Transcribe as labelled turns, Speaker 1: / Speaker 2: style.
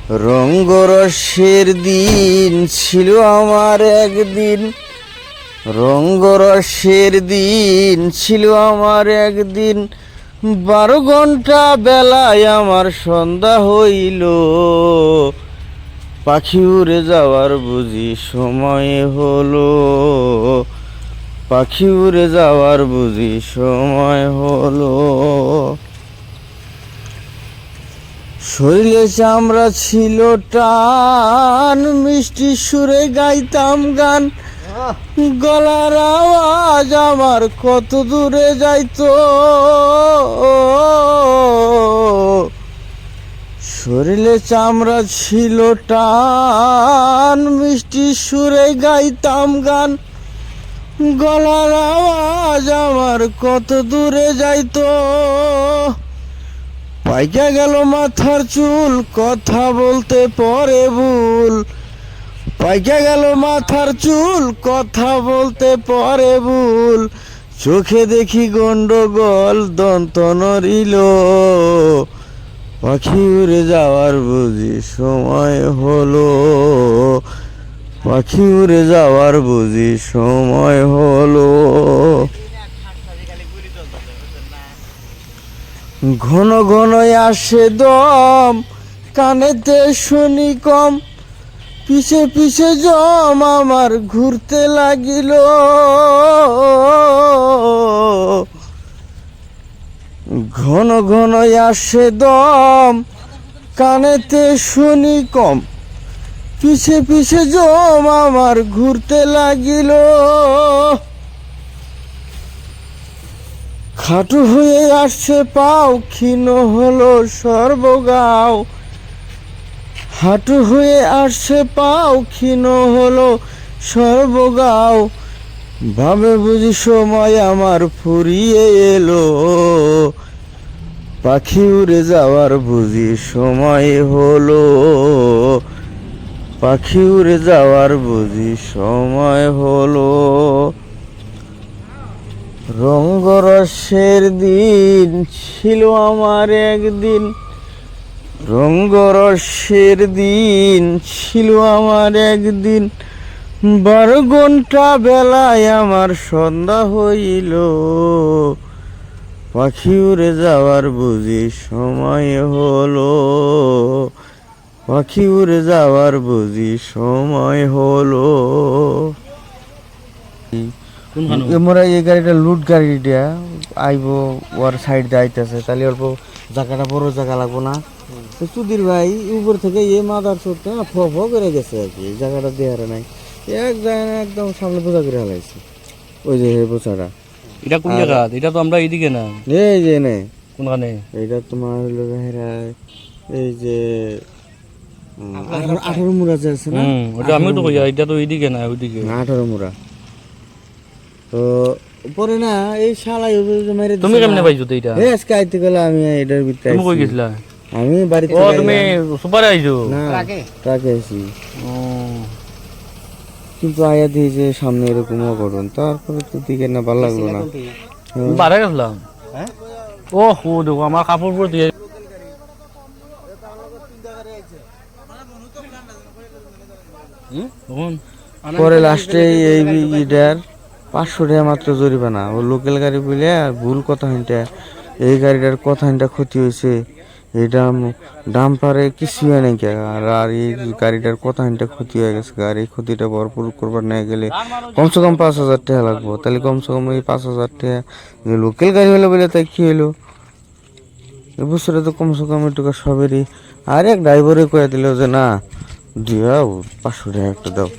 Speaker 1: রঙ্গরসের দিন ছিল আমার একদিন, রঙ্গরসের দিন ছিল আমার একদিন। 12 ঘন্টা বেলায় আমার সন্ধ্যা হইল, পাখি উড়ে যাওয়ার বুঝি সময় হলো, পাখি উড়ে যাওয়ার বুঝি সময় হলো। শরীরে চামড়া ছিল টান, মিষ্টি সুরে গাইতাম গান, গলার আওয়াজ আমার কত দূরে যাইতো। শরীরে চামড়া ছিল টান, মিষ্টি সুরে গাইতাম গান, গলার আওয়াজ আমার কত দূরে যাইতো। পাইকা গেল মাথার চুল, কথা বলতে পরে ভুল। পাইকা গেল মাথার চুল, কথা বলতে পরে ভুল। চোখে দেখি গন্ডগোল, দন্ত নড়িল, পাখি উড়ে যাওয়ার বুঝি সময় হলো, পাখি উড়ে যাওয়ার বুঝি সময় হলো। ঘন ঘন আসে দম, কানেতে শুনি কম, পিছে পিছে জম আমার ঘুরতে লাগিল। ঘন ঘন আসে দম, কানেতে শুনি কম, পিছে পিছে জম আমার ঘুরতে লাগিল। খাটু হয়ে আসছে পাও, ক্ষীণ হলো সর্বগাও। হাঁটু হয়ে আসছে পাও, ক্ষীণ হলো সর্বগাও। ভাবে বুঝি সময় আমার ফুরিয়ে এলো, পাখি উড়ে যাওয়ার বুঝি সময় হলো, পাখি উড়ে যাওয়ার বুঝি সময় হলো। রঙ্গরসের দিন ছিল আমার একদিন, রঙ্গরসের দিন ছিল আমার একদিন। 12 ঘন্টা বেলায় আমার সন্ধ্যা হইল, পাখি উড়ে যাওয়ার বুঝি সময় হলো, পাখি উড়ে যাওয়ার বুঝি সময় হলো। আমরা এই গাড়িটা লুট গাড়িটা আইব, ওর সাইড দিয়ে আইতেছে, তাহলে অল্প জায়গাটা বড় জায়গা লাগবো না। তো সুধীর ভাই উপর থেকে এ মাদার চোরটা ফ ফ করে গেছে আর কি, জায়গাটা দেওয়ার নাই, এক জায়গা একদম সামনে বোঝা করে হালাইছে। ওই যে বোঝাটা,
Speaker 2: এটা কোন জায়গা? এটা তো আমরা এইদিকে না,
Speaker 1: এই যে নে
Speaker 2: কোনখানে?
Speaker 1: এইটা তোমার হলো এই যে 18 মুড়া যে আছে না,
Speaker 2: ওটা আমি তো কই, এটা তো এইদিকে না, ওইদিকে
Speaker 1: 18 মুড়া। তো পরে না এই শালাই মেরে
Speaker 2: তুমি কেমনে পাইছো তো এটা?
Speaker 1: আজকে আইতে গেলে আমি এটার ভিতরে
Speaker 2: তুমি কই গেছিলা?
Speaker 1: আমি বাড়িতে।
Speaker 2: ও তুমি সুপারে আইছো?
Speaker 1: না ট্রাকে আইছি।
Speaker 2: ও
Speaker 1: কিন্তু আয়া দিয়ে যে সামনে এরকম অঘটন, তারপরে তো দিকে না ভালো লাগলো না।
Speaker 2: বারে গেছিলাম। ও ও দেখো আমার কাপড় পরে দিয়ে
Speaker 1: পরে লাস্টে এই ইটার 500 টাকা মাত্র জরিমানা। ও লোকাল গাড়ি বলে আর ভুল কথা হিনটা, এই গাড়িটার কথা হিনটা ক্ষতি হয়েছে, এটা ডাম্পারে কিছু হয় নাকি। আর এই গাড়িটার কথা হিনটা ক্ষতি হয়ে গেছে, গাড়ি ক্ষতিটা ভরপুর করবার নিয়ে গেলে কমসে কম 5,000 টাকা লাগবো। তাহলে কমসে কম এই 5,000 টাকা লোকাল গাড়ি হলো বলে তাই কি হলো, এবছরে তো কমসে কম একটু সবেরই। আর এক ড্রাইভারে কয়ে দিল যে না দিও 500 টাকা একটা দাও।